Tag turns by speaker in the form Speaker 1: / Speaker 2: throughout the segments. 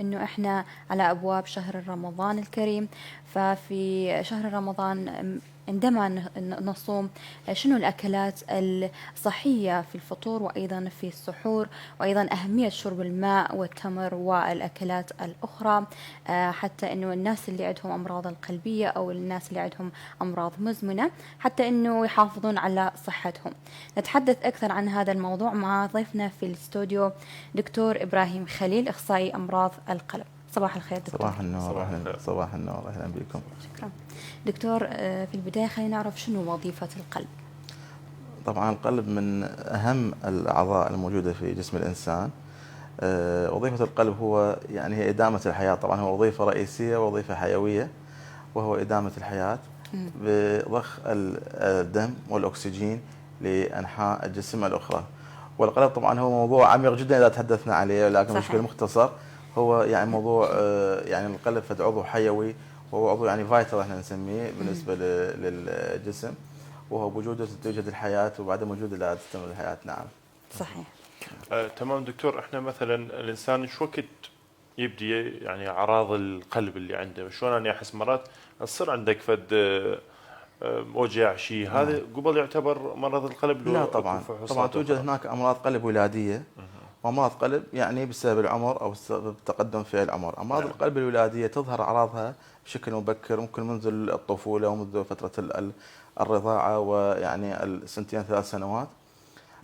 Speaker 1: انه احنا على ابواب شهر رمضان الكريم. ففي شهر رمضان عندما نصوم، شنو الاكلات الصحيه في الفطور وايضا في السحور، وايضا اهميه شرب الماء والتمر والاكلات الاخرى، حتى انه الناس اللي عندهم امراض القلبيه او الناس اللي عندهم امراض مزمنه حتى انه يحافظون على صحتهم. نتحدث اكثر عن هذا الموضوع مع ضيفنا في الاستوديو دكتور ابراهيم خليل، اخصائي امراض القلب. صباح الخير دكتور.
Speaker 2: صباح النور،
Speaker 3: صباح
Speaker 2: أهلا.
Speaker 3: الخير.
Speaker 2: صباح النور، أهلا بكم.
Speaker 1: شكرا دكتور. في البداية خلينا نعرف شنو وظيفة القلب.
Speaker 2: طبعا القلب من أهم الأعضاء الموجودة في جسم الإنسان. وظيفة القلب هو يعني هي إدامة الحياة. طبعا هو وظيفة رئيسية ووظيفة حيوية، وهو إدامة الحياة بضخ الدم والأكسجين لأنحاء الجسم الأخرى. والقلب طبعا هو موضوع عميق جدا إذا تحدثنا عليه، لكن بشكل
Speaker 1: صحيح.
Speaker 2: مختصر هو يعني موضوع يعني القلب فد عضو حيوي، وهو عضو يعني فايتال احنا نسميه بالنسبة للجسم، وهو بوجوده توجد الحياة وبعدم وجوده لا تستمر الحياة. نعم.
Speaker 1: صحيح.
Speaker 3: تمام دكتور، احنا مثلا الانسان شو وقت يبدي يعني اعراض القلب اللي عنده؟ شلون انا احس مرات تصير عندك فد وجع شيء،
Speaker 2: نعم.
Speaker 3: هذا قبل يعتبر مرض القلب
Speaker 2: لا
Speaker 3: لو اكو
Speaker 2: طبعا، طبعا
Speaker 3: فحوصات
Speaker 2: توجد
Speaker 3: اخرى؟
Speaker 2: هناك أمراض قلب ولادية وأمراض قلب يعني بسبب العمر أو بسبب تقدم في العمر. أمراض
Speaker 3: نعم.
Speaker 2: القلب الولادية تظهر أعراضها بشكل مبكر، ممكن منذ الطفولة ومنذ فترة الرضاعة، ويعني السنتين 3 سنوات.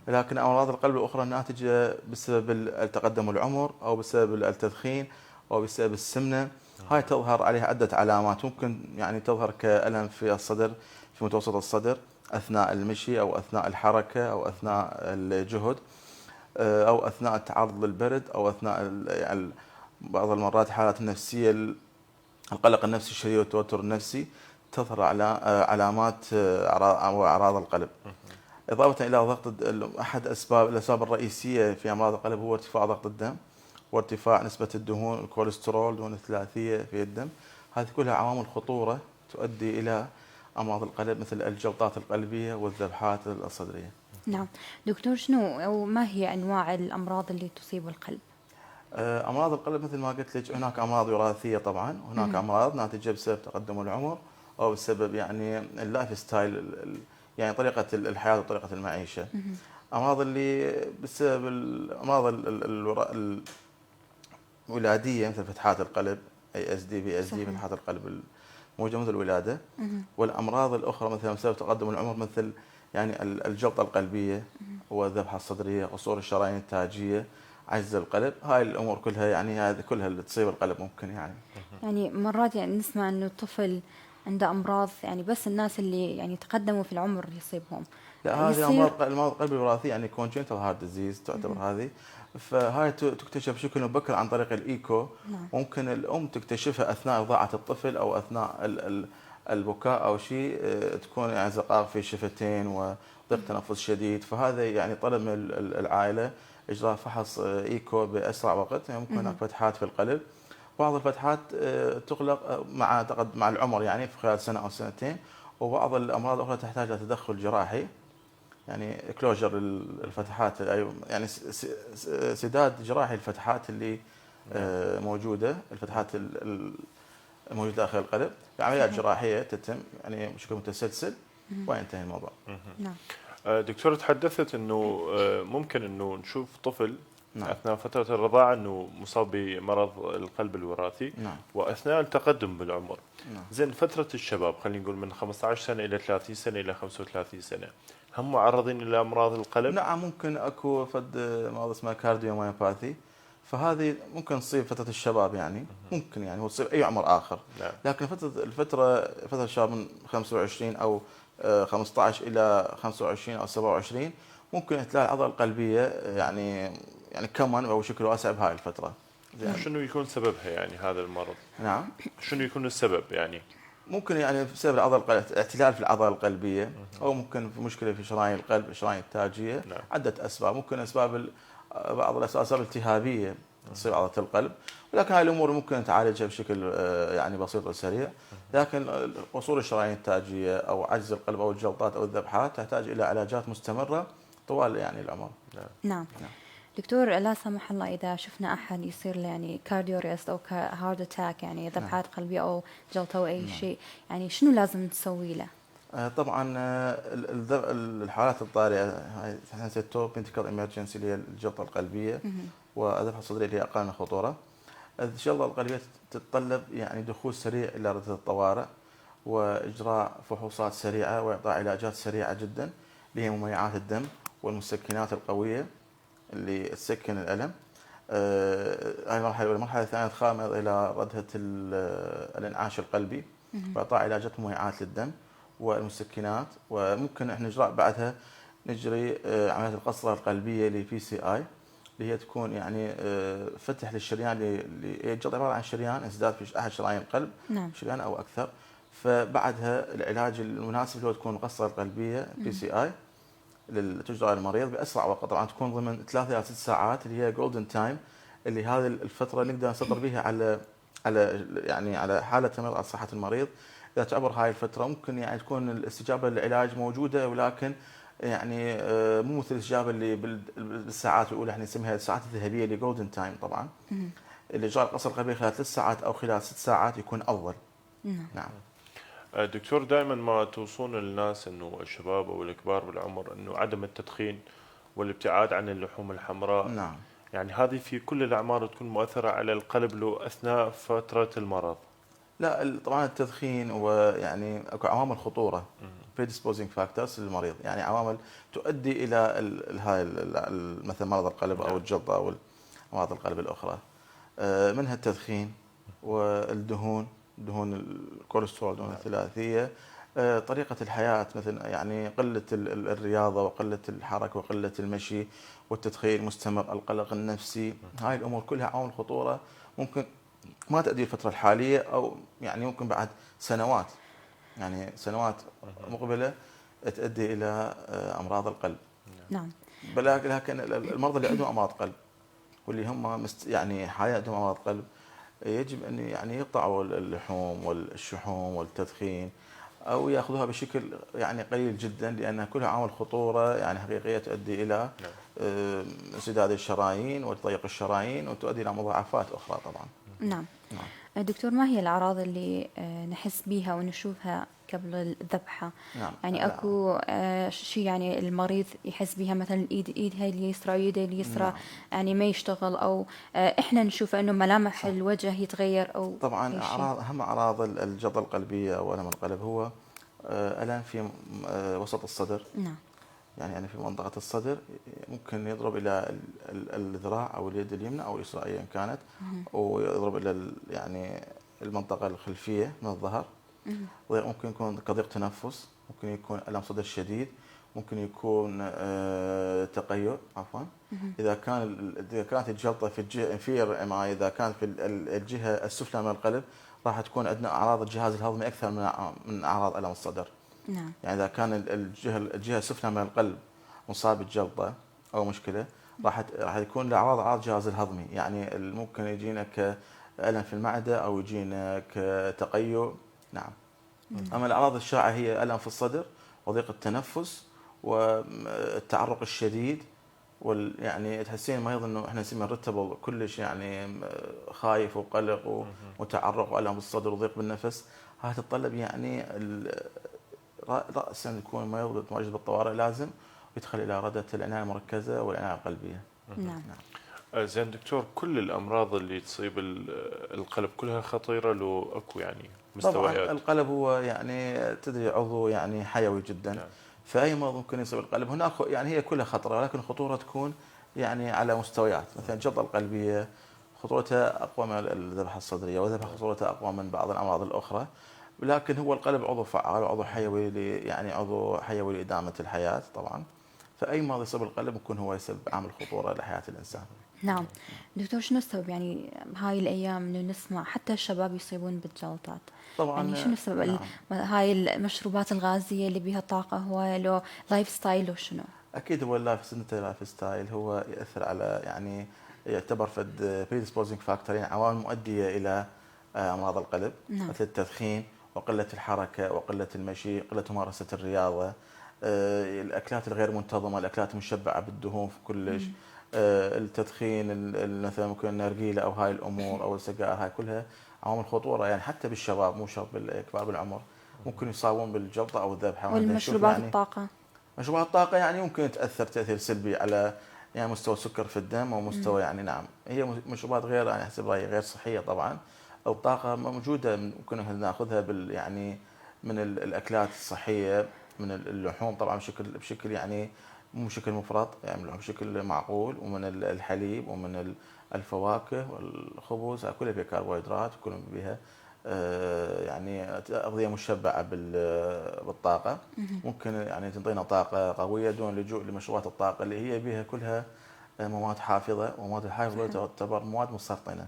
Speaker 2: لكن أمراض القلب الأخرى ناتجة بسبب التقدم العمر أو بسبب التدخين أو بسبب السمنة. هاي تظهر عليها عدة علامات، ممكن يعني تظهر كألم في الصدر، في متوسط الصدر أثناء المشي أو أثناء الحركة أو أثناء الجهد، أو أثناء التعرض للبرد، أو أثناء يعني بعض المرات حالات النفسية، القلق النفسي الشديد والتوتر النفسي، تظهر على علامات أو أعراض القلب. إضافة إلى ضغط أحد الأسباب الرئيسية في أمراض القلب هو ارتفاع ضغط الدم وارتفاع نسبة الدهون، الكوليسترول، دهون الثلاثية في الدم. هذه كلها عوامل خطورة تؤدي إلى أمراض القلب، مثل الجلطات القلبية والذبحات الصدرية.
Speaker 1: نعم دكتور، شنو أو ما هي أنواع الأمراض اللي تصيب القلب؟
Speaker 2: أمراض القلب مثل ما قلت لك، هناك أمراض وراثية طبعا، وهناك أمراض ناتجة بسبب تقدم العمر أو بسبب يعني اللايف ستايل، يعني طريقة الحياة وطريقة المعيشة. أمراض اللي بسبب الأمراض الولادية مثل فتحات القلب، اي اس دي، في اس دي،
Speaker 1: صحيح.
Speaker 2: فتحات القلب موجودة منذ الولادة. والأمراض الأخرى مثلا بسبب تقدم العمر، مثل يعني الجلطة القلبية والذبحة الصدرية، قصور الشرايين التاجية، عجز القلب. هاي الأمور كلها يعني هذه كلها اللي تصيب القلب ممكن يعني.
Speaker 1: يعني مرات يعني نسمع إنه الطفل عنده أمراض، يعني بس الناس اللي يعني تقدموا في العمر يصيبهم.
Speaker 2: لا، هذه
Speaker 1: يصير.
Speaker 2: أمراض القلب الوراثية، يعني congenital heart disease تعتبر هذه. فهاي تكتشف بشكل مبكر عن طريق الإيكو.
Speaker 1: نعم.
Speaker 2: ممكن الأم تكتشفها أثناء رضاعة الطفل أو أثناء البكاء أو شيء، تكون يعني زقاق في الشفتين وضيق تنفس شديد. فهذا يعني طلب من العائلة إجراء فحص إيكو بأسرع وقت. يعني ممكن هناك فتحات في القلب، بعض الفتحات تغلق مع العمر، يعني في خلال سنة أو سنتين. وبعض الأمراض الأخرى تحتاج إلى تدخل جراحي، يعني كلوجر الفتحات، يعني سداد جراحي الفتحات اللي موجودة، الفتحات الموجودة داخل القلب، بعمليات
Speaker 1: صحيح.
Speaker 2: جراحية تتم يعني بشكل متسلسل وينتهي الموضوع.
Speaker 1: نعم.
Speaker 3: دكتور، تحدثت انه ممكن انه نشوف طفل
Speaker 2: نعم.
Speaker 3: اثناء فتره الرضاعه انه مصاب بمرض القلب الوراثي،
Speaker 2: نعم.
Speaker 3: واثناء التقدم بالعمر.
Speaker 2: نعم.
Speaker 3: زين، فتره الشباب خلينا نقول من 15 سنه الى 30 سنه الى 35 سنه، هم معرضين الى امراض القلب؟
Speaker 2: نعم، ممكن اكو فد مرض اسمه كارديوميوباثي، فهذه ممكن تصيب فترة الشباب، يعني ممكن يعني هو تصيب اي عمر اخر.
Speaker 3: نعم.
Speaker 2: لكن فترة الشباب من 25 او 15 الى 25 او 27 ممكن تلاقي العضلة القلبية يعني كمن او بشكل واسع بهاي الفترة. زين.
Speaker 3: شنو يكون سببها يعني هذا المرض؟
Speaker 2: نعم.
Speaker 3: شنو يكون السبب يعني؟
Speaker 2: ممكن يعني بسبب اعتلال في العضلة القلبية، او ممكن في مشكلة في شرايين القلب، الشرايين التاجية.
Speaker 3: نعم.
Speaker 2: عدة اسباب، ممكن بعض الاسباب التهابية تصيب عضلة القلب، ولكن هاي الامور ممكن تعالجها بشكل يعني بسيط وسريع. لكن قصور الشرايين التاجية او عجز القلب او الجلطات او الذبحات تحتاج الى علاجات مستمرة طوال يعني العمر.
Speaker 3: نعم.
Speaker 1: نعم.
Speaker 2: نعم.
Speaker 1: دكتور، لا سمح الله إذا شفنا أحد يصير له يعني كارديو ريست أو هارد أتاك، يعني ذبحات قلبية أو جلطة أو أي شيء، يعني شنو لازم نسوي له؟
Speaker 2: طبعا الحالات الطارئه هاي احنا نسميها توب بنتيكال ايمرجنسي اللي هي الجلطه القلبيه والذبحه الصدريه اللي هي اقل خطوره. الجلطه القلبيه تتطلب يعني دخول سريع الى رده الطوارئ، واجراء فحوصات سريعه واعطاء علاجات سريعه جدا اللي هي مميعات الدم والمسكنات القويه اللي تسكن الالم. هاي المرحله الاولى. المرحله الثانيه تخضع الى ردة الانعاش القلبي واعطاء علاجات مميعات للدم والمسكنات، وممكن احنا اجراء بعدها نجري عمليه القسطره القلبيه اللي بي سي اي، اللي هي تكون يعني فتح للشريان اللي هي الجلطه عباره عن شريان انسداد في احد شرايين القلب،
Speaker 1: نعم.
Speaker 2: شريان او اكثر. فبعدها العلاج المناسب اللي هو تكون القسطره القلبيه بي سي اي تجرى للمريض باسرع وقت، طبعا تكون ضمن 3 الى 6 ساعات اللي هي جولدن تايم، اللي هذه الفتره نقدر نسيطر بها على يعني على حاله المرض، على صحه المريض. اذا تعبر هاي الفتره ممكن يعني تكون الاستجابه للعلاج موجوده، ولكن يعني مو مثل الاستجابه اللي بالساعات الاولى، احنا نسميها الساعات الذهبيه اللي جولدن تايم. طبعا الاجراء القسري القلبي خلال 3 ساعات او خلال 6 ساعات يكون افضل. نعم.
Speaker 3: دكتور، دائما ما توصون الناس انه الشباب او الكبار بالعمر انه عدم التدخين والابتعاد عن اللحوم الحمراء.
Speaker 2: نعم.
Speaker 3: يعني هذه في كل الاعمار تكون مؤثره على القلب له اثناء فتره المرض؟
Speaker 2: لا، طبعا التدخين ويعني اكو عوامل خطوره predisposing factors للمريض، يعني عوامل تؤدي الى هاي مثل مرض القلب او الجلطه او امراض القلب الاخرى. منها التدخين والدهون، دهون الكوليسترول، دهون الثلاثيه، طريقه الحياه مثل يعني قله الرياضه وقله الحركه وقله المشي والتدخين المستمر، القلق النفسي. هاي الامور كلها عوامل خطوره ممكن ما تؤدي الفترة الحالية، أو يعني ممكن بعد سنوات، يعني سنوات مقبلة تؤدي إلى أمراض القلب.
Speaker 1: نعم.
Speaker 2: لكن المرضى اللي عندهم أمراض قلب واللي هم يعني حاليا عندهم أمراض قلب يجب أن يعني يقطعوا اللحوم والشحوم والتدخين، أو يأخذوها بشكل يعني قليل جدا، لأنها كلها عوامل خطورة يعني حقيقية تؤدي إلى انسداد الشرايين وتضيق الشرايين وتؤدي إلى مضاعفات أخرى طبعا.
Speaker 1: نعم. دكتور، ما هي الأعراض اللي نحس بها ونشوفها قبل الذبحة؟
Speaker 2: نعم.
Speaker 1: يعني أكو شيء يعني المريض يحس بها، مثلا الإيد هاي اليسرى ويده اليسرى
Speaker 2: نعم.
Speaker 1: يعني ما يشتغل، أو إحنا نشوف إنه ملامح الوجه يتغير أو
Speaker 2: طبعا
Speaker 1: أي شيء.
Speaker 2: أهم أعراض الجلطة القلبية أو ألم القلب هو ألم في وسط الصدر.
Speaker 1: نعم.
Speaker 2: يعني في منطقة الصدر ممكن يضرب إلى الذراع أو اليد اليمنى أو اليسرى أيا كانت، ويضرب إلى يعني المنطقة الخلفية من الظهر. ممكن يكون كضيق تنفس، ممكن يكون ألم صدر شديد، ممكن يكون تقيؤ عفوا. إذا كانت الجلطة في الجهة inferior MI، إذا كانت في الجهة السفلى من القلب، راح تكون عندنا أعراض الجهاز الهضمي أكثر من أعراض ألم الصدر.
Speaker 1: نعم.
Speaker 2: يعني إذا كان الجهة السفلى من القلب مصاب بالجلطة أو مشكلة، راح يكون له أعراض الجهاز الهضمي، يعني ممكن يجينا كألم في المعدة أو يجينا كتقيؤ. نعم. أما الأعراض الشائعة هي ألم في الصدر وضيق التنفس والتعرق الشديد، يعني تحسين المريض انه احنا نسميه ريتابل كلش، يعني خايف وقلق وتعرق والم بالصدر وضيق بالنفس. هاي تتطلب يعني رأسا يكون المريض متواجد بالطوارئ، لازم يدخل الى ردة العناية المركزة والعناية القلبية.
Speaker 1: نعم.
Speaker 3: زين دكتور، كل الامراض اللي تصيب القلب كلها خطيره لو اكو يعني مستويات؟
Speaker 2: طبعا القلب هو يعني تدري عضو يعني حيوي جدا.
Speaker 3: نعم.
Speaker 2: فأي مرض ممكن يصيب القلب. هناك يعني هي كلها خطرة، ولكن الخطورة تكون يعني على مستويات. مثلا الجلطة القلبية خطورتها أقوى من الذبحة الصدرية، والذبحة خطورتها أقوى من بعض الأمراض الأخرى. لكن هو القلب عضو فعال وعضو حيوي يعني عضو حيوي لإدامة الحياة طبعا. فأي مرض يصيب القلب يكون هو يسبب عامل خطورة لحياة الإنسان.
Speaker 1: نعم. دكتور، شنو السبب يعني هاي الأيام إنه نسمع حتى الشباب يصيبون بالجلطات؟
Speaker 2: طبعا
Speaker 1: يعني شنو السبب؟
Speaker 2: نعم.
Speaker 1: هاي المشروبات الغازية اللي بها طاقة، هو لو لايف ستايل وشنو؟
Speaker 2: اكيد هو اللايف ستايل هو ياثر على يعني يعتبر فد بريدسبوزنج فاكتور، يعني عوامل مؤديه الى امراض القلب.
Speaker 1: نعم.
Speaker 2: مثل التدخين وقله الحركه وقله المشي، قله ممارسه الرياضه، الاكلات الغير منتظمه، الاكلات المشبعه بالدهون في كلش، التدخين، مثلا ممكن النرجيله او هاي الامور او السجائر، هاي كلها عوامل خطوره يعني حتى بالشباب، مو شرط بالكبار بالعمر، ممكن يصابون بالجلطه او الذبحه. وإحنا نشوف
Speaker 1: والمشروبات
Speaker 2: يعني
Speaker 1: الطاقة.
Speaker 2: مشروبات الطاقه يعني ممكن تاثر تاثير سلبي على يعني مستوى السكر في الدم او مستوى يعني نعم، هي مشروبات غير يعني حسب رايي غير صحيه طبعا. الطاقه موجوده ممكن ناخذها يعني من الاكلات الصحيه، من اللحوم طبعا بشكل يعني مو بشكل مفرط، يعني بشكل معقول، ومن الحليب ومن الفواكه والخبز، كلها فيها كربوهيدرات، وكلها فيها يعني أغذية مشبعة بالطاقة. ممكن يعني تنطينا طاقة قوية دون اللجوء لمشروبات الطاقة اللي هي بها كلها مواد حافظة، ومواد الحافظة
Speaker 1: صحيح.
Speaker 2: تعتبر مواد مسرطنة.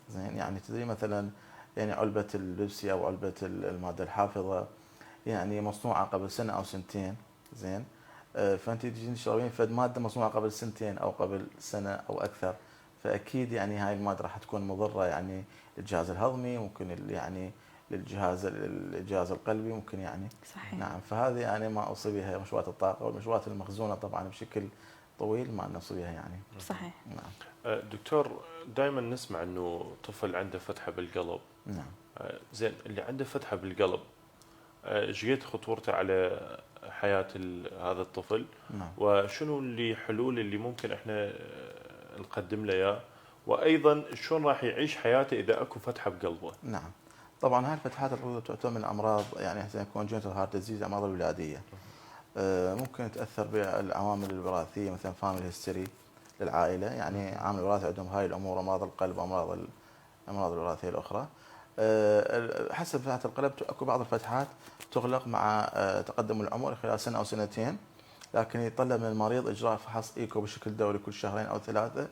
Speaker 2: زين يعني تدري مثلا يعني علبة البيبسي أو علبة المادة الحافظة يعني مصنوعة قبل سنة أو سنتين. زين فأنت تجين تشربين فد مادة مصنوعة قبل سنتين أو قبل سنة أو أكثر، فأكيد يعني هاي المادة راح تكون مضرة يعني للجهاز الهضمي، ممكن يعني الجهاز القلبي ممكن يعني.
Speaker 1: صحيح.
Speaker 2: نعم، فهذه يعني ما أوصي بها مشروبات الطاقة، والمشروبات المخزونة طبعا بشكل طويل ما نوصي بها يعني.
Speaker 1: صحيح.
Speaker 2: نعم.
Speaker 3: دكتور، دائما نسمع انه طفل عنده فتحه بالقلب.
Speaker 2: نعم.
Speaker 3: زين، اللي عنده فتحه بالقلب ايش قد خطورته على حياه هذا الطفل؟
Speaker 2: نعم.
Speaker 3: وشنو اللي حلول اللي ممكن احنا نقدم له اياه؟ وايضا شلون راح يعيش حياته اذا اكو فتحه بقلبه؟
Speaker 2: نعم. طبعا هاي الفتحات القلب تعتبر من الامراض يعني احسن كونجنتال هارت ديزيز، الامراض الولاديه. ممكن تاثر بالعوامل الوراثيه، مثلا فاميلي هيستوري للعائله، يعني عامل وراثي عندهم هاي الامور، امراض القلب وامراض الامراض الوراثيه الاخرى. حسب فتحه القلب اكو بعض الفتحات تغلق مع تقدم العمر خلال سنه او سنتين، لكن يتطلب من المريض اجراء فحص ايكو بشكل دوري كل شهرين او ثلاثه،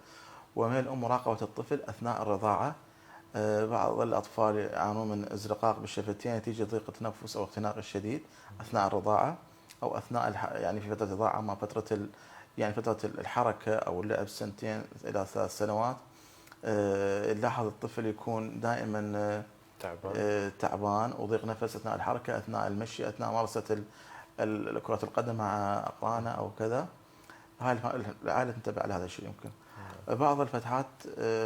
Speaker 2: ومن الام مراقبه الطفل اثناء الرضاعه. بعض الأطفال يعانون من ازرقاق بالشفتين نتيجة ضيق التنفس أو اختناق الشديد أثناء الرضاعة، أو أثناء يعني في فترة الرضاعة، مع فترة يعني فترة الحركة أو اللعب سنتين إلى 3 سنوات. نلاحظ الطفل يكون دائما
Speaker 3: تعبان.
Speaker 2: تعبان وضيق نفس أثناء الحركة، أثناء المشي، أثناء ممارسة كرة القدم مع أقرانه أو كذا. هاي العائلة تنتبه على هذا الشيء. يمكن بعض الفتحات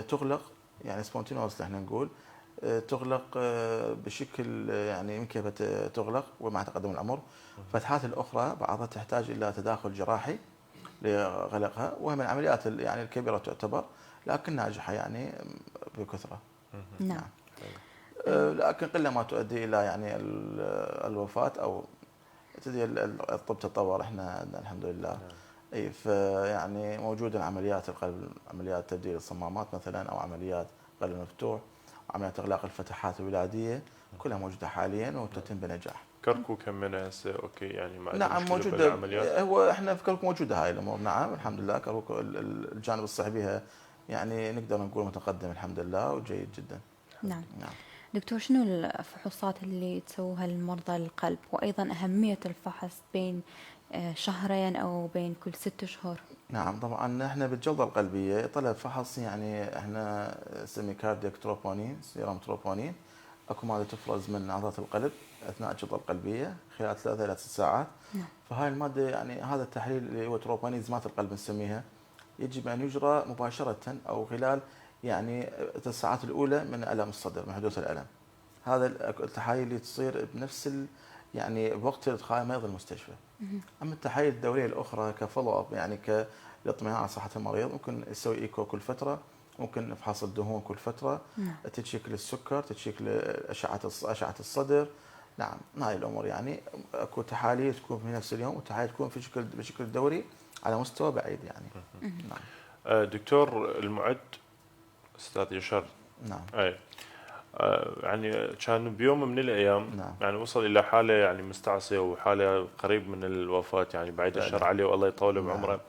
Speaker 2: تغلق يعني سبونتينوس احنا نقول، تغلق بشكل يعني يمكن تغلق ومع تقدم العمر. الفتحات الاخرى بعضها تحتاج الى تداخل جراحي لغلقها، وهي من العمليات يعني الكبيره تعتبر، لكن ناجحه يعني بكثره.
Speaker 1: نعم.
Speaker 2: نعم. لكن قله ما تؤدي الى يعني الوفاه او تدري الطب تطور، احنا عندنا الحمد لله. اي فيعني موجوده عمليات القلب، عمليات تبديل الصمامات مثلا، او عمليات قلب مفتوح، عمليات اغلاق الفتحات الولاديه، كلها موجوده حاليا وتتم بنجاح.
Speaker 3: كركو كم من هسه اوكي يعني ما عنده
Speaker 2: نعم
Speaker 3: مشكله
Speaker 2: موجوده،
Speaker 3: بالعمليات؟
Speaker 2: هو احنا في كركو موجوده هاي الامور. نعم الحمد لله، كركو الجانب الصحي بها يعني نقدر نقول متقدم الحمد لله وجيد جدا.
Speaker 1: نعم.
Speaker 2: نعم.
Speaker 1: دكتور، شنو الفحوصات اللي تسووها لمرضى القلب، وأيضا أهمية الفحص بين شهرين أو بين كل 6 شهور؟
Speaker 2: نعم طبعا احنا بالجلطه القلبيه طلب فحص يعني احنا نسميه كاردياك تروبونين، سيرم تروبونين. اكو ماده تفرز من عضلات القلب اثناء الجلطه القلبيه خلال 3 الى 6 ساعات.
Speaker 1: نعم.
Speaker 2: فهاي الماده يعني هذا التحليل اللي هو تروبونيزمات القلب نسميها، يجب ان يجرى مباشره او خلال يعني الساعات الاولى من الم الصدر، من حدوث الالم. هذا التحاليل اللي تصير بنفس يعني بوقت ادخال المريض المستشفى. اما التحاليل الدوريه الاخرى كفولو اب يعني كالاطمئنان على صحه المريض، ممكن يسوي ايكو كل فتره، ممكن نفحص الدهون كل فتره،
Speaker 1: نعم.
Speaker 2: تتشيك للسكر، تتشيك اشعه الصدر. نعم هاي الامور يعني اكو تحاليل تكون في نفس اليوم، وتحاليل تكون في بشكل دوري على مستوى بعيد يعني. نعم.
Speaker 3: دكتور المعد استاذ يشار.
Speaker 2: نعم.
Speaker 3: اي يعني كان بيوم من الايام
Speaker 2: نعم.
Speaker 3: يعني وصل الى حاله يعني مستعصيه وحاله قريب من الوفاه، يعني بعيد الشر عليه والله يطول بعمره.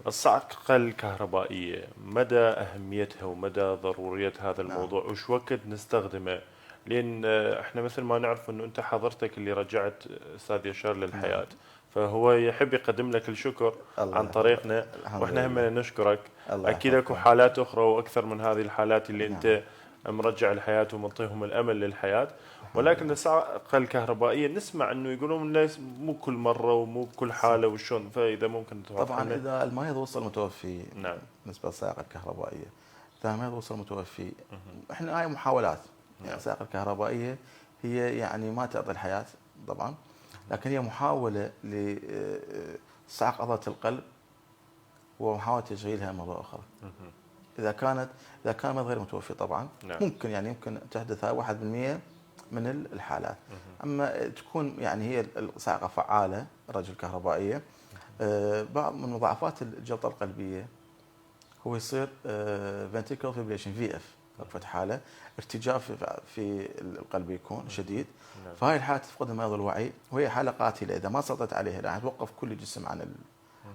Speaker 3: الصعقه الكهربائيه مدى اهميتها ومدى ضروريه هذا الموضوع، وش وقت نستخدمه؟ لان احنا مثل ما نعرف انه انت حضرتك اللي رجعت استاذ يشار للحياه، فهو يحب يقدم لك الشكر عن طريقنا، واحنا هم نشكرك. اكيد اكو حالات اخرى واكثر من هذه الحالات اللي انت نرجع الحياه ونعطيهم الامل للحياه. ولكن الصاعقه الكهربائيه نسمع انه يقولون ليس مو كل مره ومو بكل حاله وشون، فاذا ممكن توضح
Speaker 2: طبعا
Speaker 3: لنا.
Speaker 2: اذا المريض وصل متوفي،
Speaker 3: نعم.
Speaker 2: بالنسبه للصاعقه الكهربائيه، اذا المريض وصل متوفي، احنا هاي محاولات. يعني الصاعقه الكهربائيه هي يعني ما تعطي الحياه طبعا، لكن هي محاوله لصعق عضله القلب ومحاوله تشغيلها مره اخرى. اذا كان المريض غير متوفي طبعا،
Speaker 3: نعم.
Speaker 2: يمكن تحدث 1% من الحالات. اما تكون يعني هي الصاعقه فعاله الرجل الكهربائيه، بعض من مضاعفات الجلطه القلبيه هو يصير ventricular fibrillation VF، وقفة حاله ارتجاع في القلب يكون شديد.
Speaker 3: نعم.
Speaker 2: فهاي الحالة تفقد المريض الوعي، وهي حالة قاتلة إذا ما سيطرت عليها راح توقف كل الجسم عن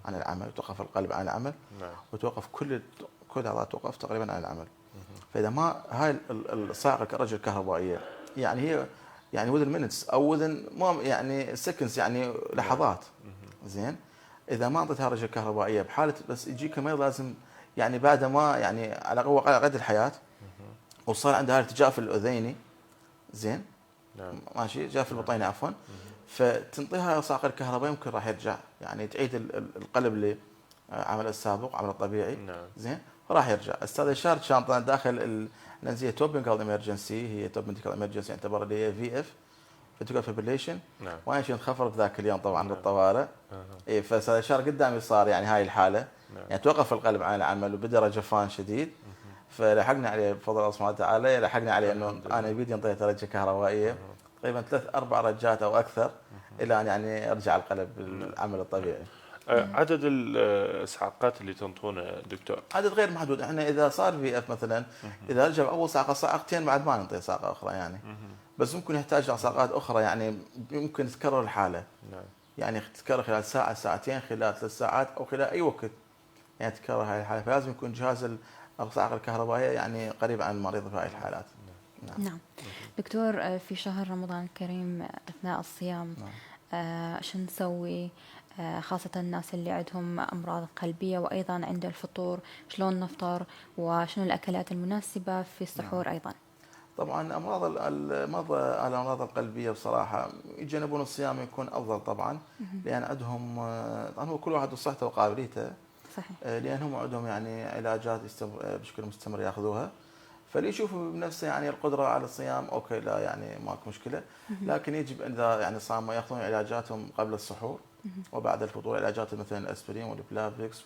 Speaker 2: العمل، توقف القلب عن العمل.
Speaker 3: نعم.
Speaker 2: وتوقف كل العضلات توقف تقريبا عن العمل. فإذا ما هاي الصاعقة الرجل الكهربائية يعني هي يعني within minutes أو within يعني seconds، يعني لحظات. زين، إذا ما أعطيتها الرجل الكهربائية بحالة بس يجيك المريض لازم يعني بعد ما يعني على قيد الحياة وصار عنده ارتجاع في الأذيني، زين،
Speaker 3: نعم.
Speaker 2: ماشي، جاء في البطينة عفوا، فتنطيها صاعقة الكهرباء يمكن راح يرجع، يعني تعيد القلب لعمل السابق، عمل الطبيعي.
Speaker 3: نعم.
Speaker 2: زين، راح يرجع. استاذ شارك شانطه داخل الانزيه توبنكال امرجنسي، هي توبنكال امرجنسي يعتبر اللي هي في اف، فيتيكال فيبريليشن.
Speaker 3: نعم.
Speaker 2: وانا شيء انخفض ذاك اليوم طبعا بالطوارئ.
Speaker 3: أها.
Speaker 2: اي، فاستاذ شارك قدامي صار يعني هاي الحاله،
Speaker 3: نعم.
Speaker 2: يعني توقف القلب عن العمل وبدا جفان شديد. فلحقنا عليه بفضل الله سبحانه وتعالى، لحقنا عليه انه انا بيدي انطيته رجه كهربائيه تقريبا 3-4 رجات او اكثر الى ان يعني ارجع القلب بالعمل الطبيعي.
Speaker 3: عدد الاسعاقات اللي تنطونه دكتور؟
Speaker 2: عدد غير محدود. احنا اذا صار في اف مثلا، اذا رجع اول صاعقتين بعد ما نعطي صاعقه اخرى يعني، بس ممكن يحتاج صاعقات اخرى، يعني ممكن تتكرر الحاله.
Speaker 3: نعم.
Speaker 2: يعني تتكرر خلال ساعه، ساعتين، خلال 3 ساعات، او خلال اي وقت يعني تتكرر هاي الحاله. فلازم يكون جهاز الصاعقه الكهربائيه يعني قريب عن المريض في هاي الحالات.
Speaker 1: نعم. دكتور، في شهر رمضان الكريم أثناء الصيام شو نسوي، خاصة الناس اللي عندهم أمراض قلبية، وأيضا عند الفطور شلون نفطر، وشنو الأكلات المناسبة في السحور أيضا؟
Speaker 2: طبعا الامراض القلبيه بصراحه يتجنبون الصيام يكون افضل طبعا، لان عندهم طبعا هو كل واحد وصحته وقابليته.
Speaker 1: صحيح.
Speaker 2: لان هم عندهم يعني علاجات بشكل مستمر ياخذوها، فاللي يشوفوا بنفسه يعني القدره على الصيام اوكي، لا يعني ماكو مشكله. لكن يجب اذا يعني صاموا ياخذون علاجاتهم قبل السحور وبعد الفطور، علاجات مثلا الاسبرين والبلافيكس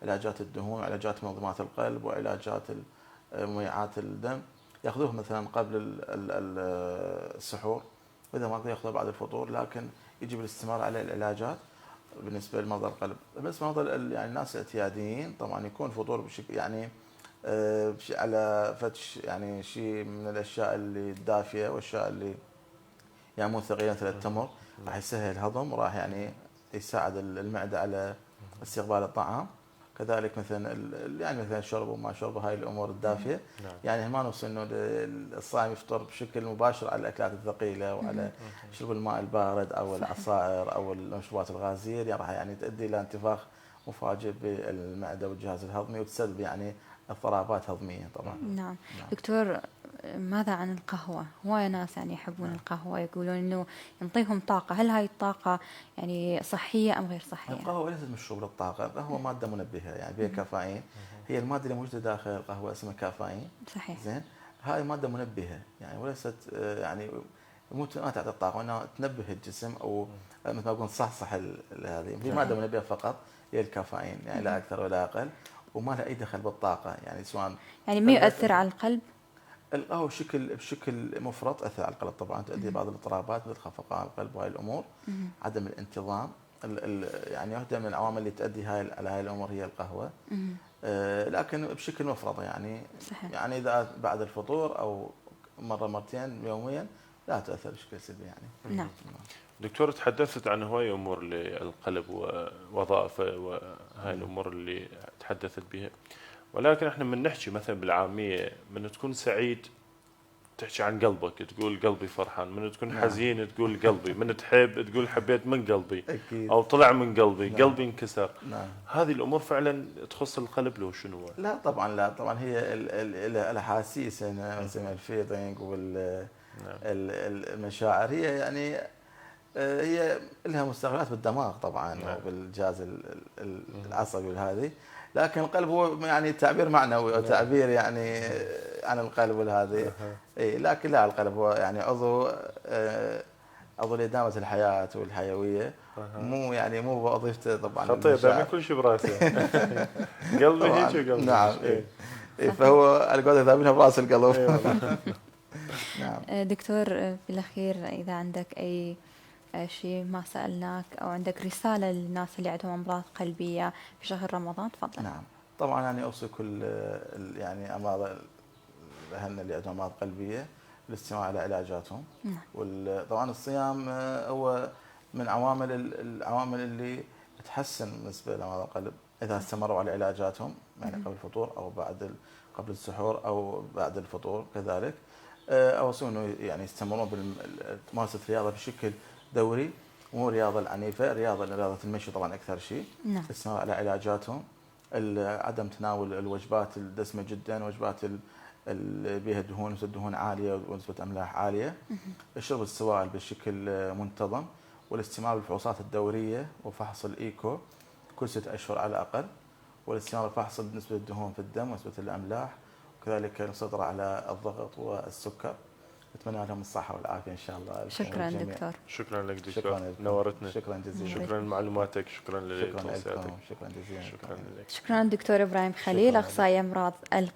Speaker 2: وعلاجات الدهون وعلاجات منظمات القلب وعلاجات مميعات الدم، ياخذوه مثلا قبل السحور، واذا ما ياخذوه بعد الفطور. لكن يجب الاستمرار على العلاجات بالنسبه لمرضى القلب. بالنسبه لمرضى يعني الناس الاعتياديين طبعا يكون فطور بشكل يعني على فتش يعني شيء من الاشياء اللي الدافيه والاشياء اللي يعني مو ثقيله مثل التمر، راح يسهل الهضم وراح يعني يساعد المعده على استقبال الطعام. كذلك مثلا الشرب وما شرب، هاي الامور الدافيه.
Speaker 3: نعم.
Speaker 2: يعني ما نوصل انه الصائم يفطر بشكل مباشر على الاكلات الثقيله وعلى شرب الماء البارد او العصائر او المشروبات الغازيه، يعني راح يعني تؤدي الى انتفاخ مفاجئ بالمعده والجهاز الهضمي وتسبب يعني اضطرابات هضميه طبعا.
Speaker 1: نعم. دكتور، ماذا عن القهوة؟ هواي ناس يعني يحبون القهوة، يقولون إنه ينطيهم طاقة. هل هاي الطاقة يعني صحية أم غير صحية؟
Speaker 2: القهوة ليست مشروب للطاقة، القهوة مادة منبهة يعني فيها كافيين. هي المادة اللي موجودة داخل القهوة اسمها كافيين.
Speaker 1: صحيح.
Speaker 2: زين، هاي مادة منبهة يعني، وليست يعني ما تعطي الطاقة، وانها تنبه الجسم او مثل ما اقول تصحصح هذه. في مادة منبهة فقط هي الكافيين، يعني لا اكثر ولا اقل، وما لها اي دخل بالطاقة يعني سواء.
Speaker 1: يعني ما يؤثر على القلب؟
Speaker 2: القهوة بشكل مفرط تأثر على القلب طبعا، تؤدي بعض الاضطرابات مثل خفقان القلب وهاي الامور. عدم الانتظام يعني واحدة من العوامل اللي تؤدي على هاي الامور هي القهوة. لكن بشكل مفرط يعني.
Speaker 1: صحيح.
Speaker 2: يعني اذا بعد الفطور او مرة مرتين يوميا لا تؤثر بشكل سلبي يعني.
Speaker 1: نعم.
Speaker 3: دكتور، تحدثت عن هواي امور للقلب ووظائفه وهاي الامور اللي تحدثت بها، ولكن احنا من نحكي مثلا بالعاميه، من تكون سعيد تحكي عن قلبك تقول قلبي فرحان، من تكون حزين تقول قلبي، من تحب تقول حبيت من قلبي
Speaker 2: اكيد.
Speaker 3: او طلع من قلبي، قلبي انكسر.
Speaker 2: نعم.
Speaker 3: هذه الامور فعلا تخص القلب لو شنو؟
Speaker 2: لا طبعا، لا طبعا، هي الاحاسيس نسميها الفيلينج والمشاعر، هي يعني هي لها مستقبلات بالدماغ طبعا وبالجهاز العصبي والهذه، لكن القلب هو يعني تعبير معنوي او تعبير يعني عن القلب والهذه. اي لكن لا، القلب هو يعني عضو لإدامة الحياة والحيوية، مو يعني مو بوظيفته طبعا.
Speaker 3: خطير، دائما كل شيء براسه. قلبي هيك وقلبي.
Speaker 2: نعم. فهو القول ثابتها براس القلب.
Speaker 1: نعم. دكتور بالاخير اذا عندك اي شيء ما سالناك او عندك رساله للناس اللي عندهم امراض قلبيه في شهر رمضان، تفضل.
Speaker 2: نعم طبعا، يعني اوصي كل يعني امراض اهلنا اللي عندهم امراض قلبيه الاستماع على علاجاتهم. وطبعا الصيام هو من العوامل اللي تحسن بالنسبه لامراض القلب اذا استمروا على علاجاتهم، يعني قبل الفطور او قبل السحور او بعد الفطور كذلك. اوصي انه يعني يستمرون بممارسه الرياضه بشكل دوري، مو الرياضه العنيفه، رياضه المشي طبعا اكثر شيء. الاستمرار على علاجاتهم، عدم تناول الوجبات الدسمه جدا، وجبات اللي بها دهون، نسبة دهون عالية ونسبة أملاح عالية. الشرب السوائل بشكل منتظم، والاستمرار بالفحوصات الدورية وفحص الإيكو كل 6 أشهر على الأقل، والاستمرار بفحص نسبة الدهون في الدم ونسبة الأملاح، وكذلك السيطرة على الضغط والسكر. أتمنى لهم الصحة والعافية إن شاء الله.
Speaker 1: شكرا دكتور.
Speaker 3: شكرا لك دكتور، نورتنا.
Speaker 2: شكرا جزيلا.
Speaker 3: شكرا لمعلوماتك، شكرا لتوصياتك.
Speaker 2: شكرا جزيلا.
Speaker 3: شكرا لك.
Speaker 1: شكرا دكتور إبراهيم خليل، أخصائي أمراض القلب.